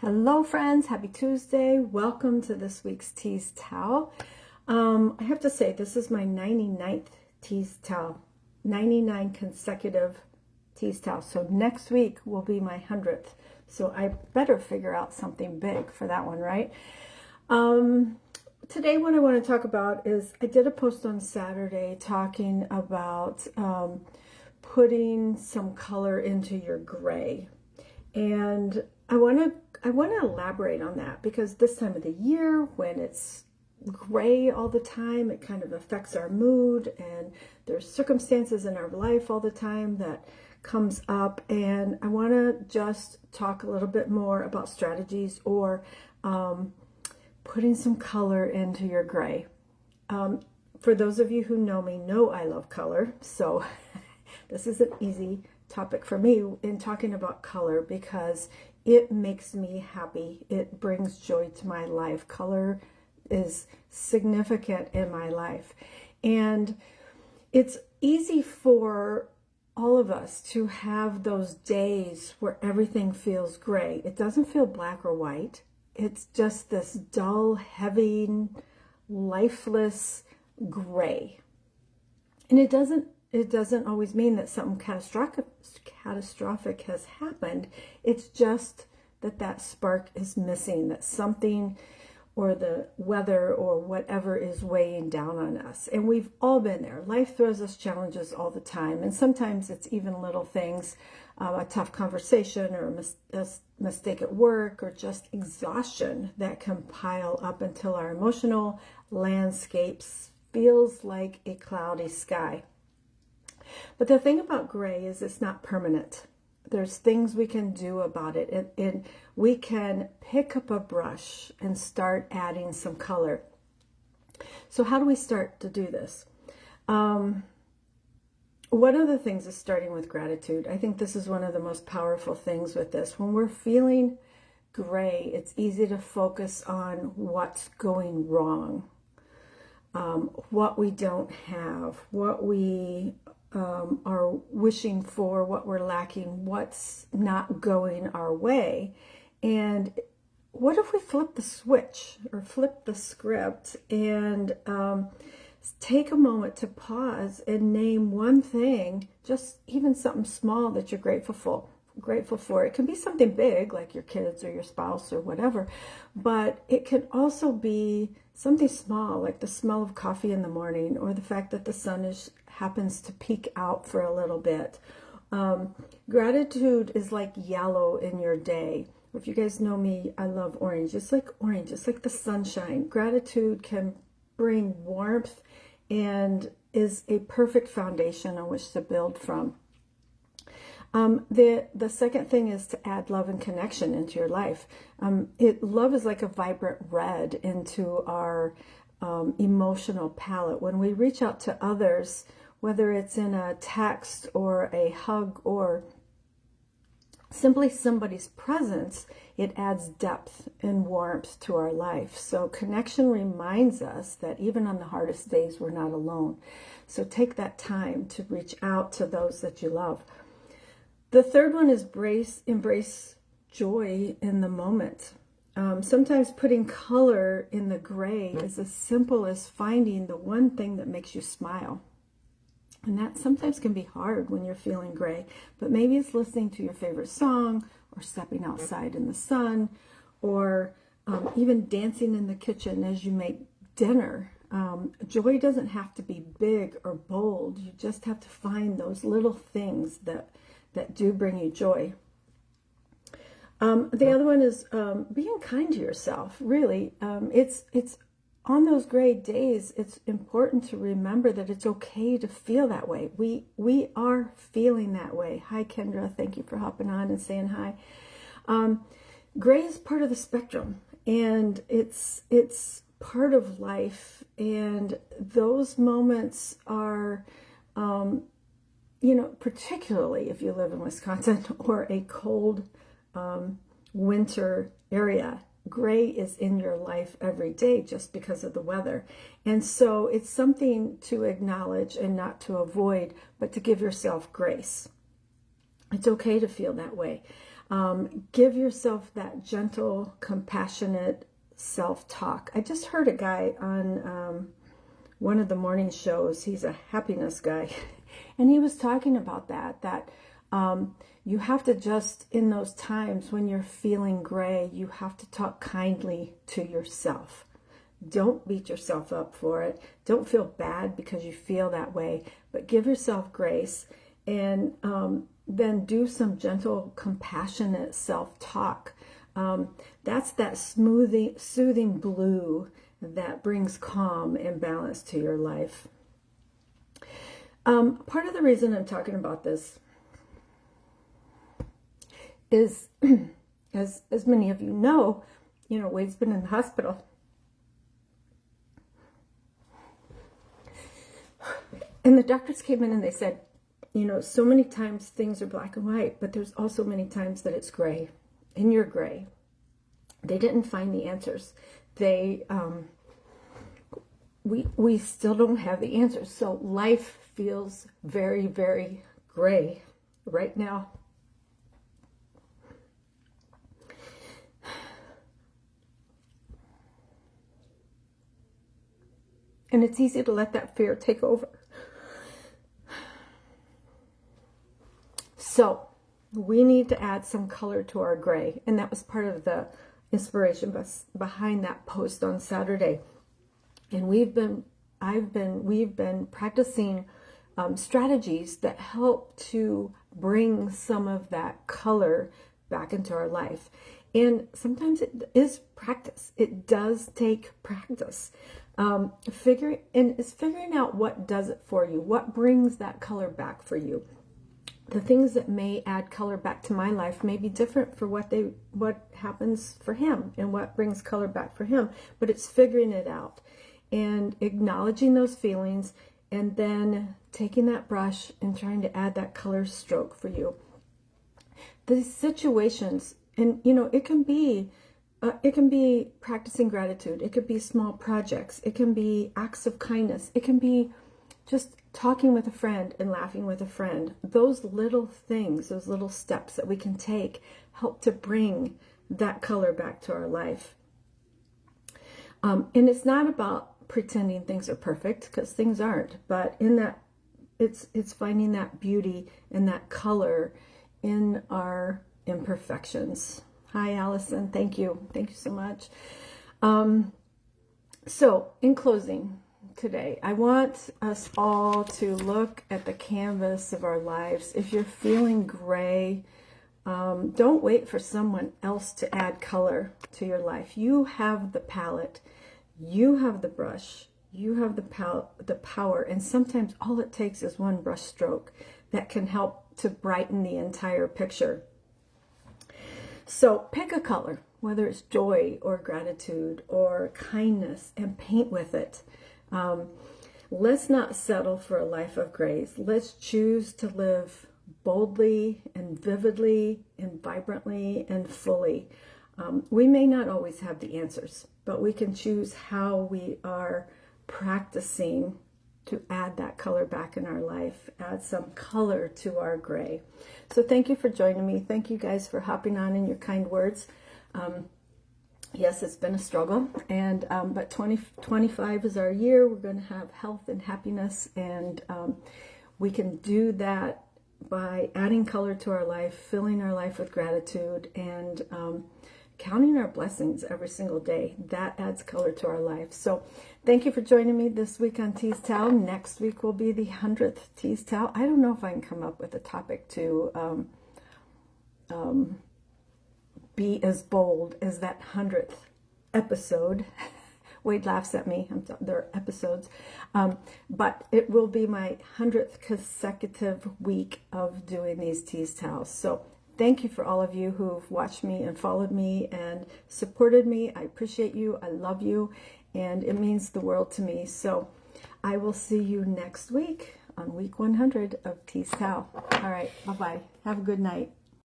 Hello friends, happy Tuesday. Welcome to this week's Tease Towel. I have to say this is my 99th Tease Towel, 99 consecutive Tease Towel. So next week will be my 100th. So I better figure out something big for that one, right? Today what I want to talk about is I did a post on Saturday talking about putting some color into your gray. And I want to elaborate on that because this time of the year when it's gray all the time, it kind of affects our mood, and there's circumstances in our life all the time that comes up, and I want to just talk a little bit more about strategies or putting some color into your gray. For those of you who know me know I love color, so this is an easy topic for me in talking about color because it makes me happy. It brings joy to my life. Color is significant in my life. And it's easy for all of us to have those days where everything feels gray. It doesn't feel black or white. It's just this dull, heavy, lifeless gray. And it doesn't always mean that something catastrophic has happened. It's just that spark is missing, that something or the weather or whatever is weighing down on us. And we've all been there. Life throws us challenges all the time. And sometimes it's even little things, a tough conversation or a mistake at work or just exhaustion that can pile up until our emotional landscapes feels like a cloudy sky. But the thing about gray is it's not permanent. There's things we can do about it. And we can pick up a brush and start adding some color. So how do we start to do this? One of the things is starting with gratitude. I think this is one of the most powerful things with this. When we're feeling gray, it's easy to focus on what's going wrong, what we don't have, what we are wishing for, what we're lacking, what's not going our way. And what if we flip the switch or flip the script and take a moment to pause and name one thing, just even something small that you're grateful for. It can be something big like your kids or your spouse or whatever, but it can also be something small like the smell of coffee in the morning or the fact that the sun happens to peek out for a little bit. Gratitude is like yellow in your day. If you guys know me, I love orange. It's like orange. It's like the sunshine. Gratitude can bring warmth and is a perfect foundation on which to build from. The second thing is to add love and connection into your life. Love is like a vibrant red into our emotional palette. When we reach out to others, whether it's in a text or a hug or simply somebody's presence, it adds depth and warmth to our life. So connection reminds us that even on the hardest days, we're not alone. So take that time to reach out to those that you love. The third one is embrace joy in the moment. Sometimes putting color in the gray is as simple as finding the one thing that makes you smile. And that sometimes can be hard when you're feeling gray, but maybe it's listening to your favorite song or stepping outside in the sun or even dancing in the kitchen as you make dinner. Joy doesn't have to be big or bold. You just have to find those little things that do bring you joy. The other one is being kind to yourself. Really, it's on those gray days, it's important to remember that it's okay to feel that way. We are feeling that way. Hi, Kendra. Thank you for hopping on and saying hi. Gray is part of the spectrum, and it's part of life. And those moments are, particularly if you live in Wisconsin or a cold winter area, gray is in your life every day just because of the weather. And so it's something to acknowledge and not to avoid, but to give yourself grace. It's okay to feel that way. Give yourself that gentle, compassionate self-talk. I just heard a guy on one of the morning shows. He's a happiness guy. And he was talking about that you have to just, in those times when you're feeling gray, you have to talk kindly to yourself. Don't beat yourself up for it. Don't feel bad because you feel that way, but give yourself grace, and then do some gentle, compassionate self-talk. That's that soothing blue that brings calm and balance to your life. Part of the reason I'm talking about this is, as many of you know, Wade's been in the hospital. And the doctors came in and they said, so many times things are black and white, but there's also many times that it's gray, and you're gray. They didn't find the answers. We still don't have the answers. So life feels very, very gray right now. And it's easy to let that fear take over. So we need to add some color to our gray. And that was part of the inspiration behind that post on Saturday. And we've been practicing strategies that help to bring some of that color back into our life. And sometimes it is practice. It does take practice. It's figuring out what does it for you, what brings that color back for you. The things that may add color back to my life may be different for what happens for him and what brings color back for him, but it's figuring it out and acknowledging those feelings, and then taking that brush and trying to add that color stroke for you. These situations, and it can be practicing gratitude. It could be small projects. It can be acts of kindness. It can be just talking with a friend and laughing with a friend. Those little things, those little steps that we can take help to bring that color back to our life. And it's not about pretending things are perfect, because things aren't, but in that it's finding that beauty and that color in our imperfections. Hi, Allison. Thank you so much. So in closing today, I want us all to look at the canvas of our lives. If you're feeling gray, don't wait for someone else to add color to your life. You have the palette. You have the brush, you have the power, and sometimes all it takes is one brush stroke that can help to brighten the entire picture. So pick a color, whether it's joy or gratitude or kindness, and paint with it. Let's not settle for a life of grays. Let's choose to live boldly and vividly and vibrantly and fully. We may not always have the answers, but we can choose how we are practicing to add that color back in our life, add some color to our gray. So thank you for joining me. Thank you guys for hopping on in your kind words. Yes, it's been a struggle, and but 2025 is our year. We're going to have health and happiness, and we can do that by adding color to our life, filling our life with gratitude, and counting our blessings every single day. That adds color to our life. So thank you for joining me this week on Tease Towel. Next week will be the 100th Tease Towel. I don't know if I can come up with a topic to be as bold as that 100th episode. Wade laughs at me. They're episodes. But it will be my 100th consecutive week of doing these Tease Towels. So thank you for all of you who've watched me and followed me and supported me. I appreciate you. I love you. And it means the world to me. So I will see you next week on week 100 of Tease Towel. All right. Bye-bye. Have a good night.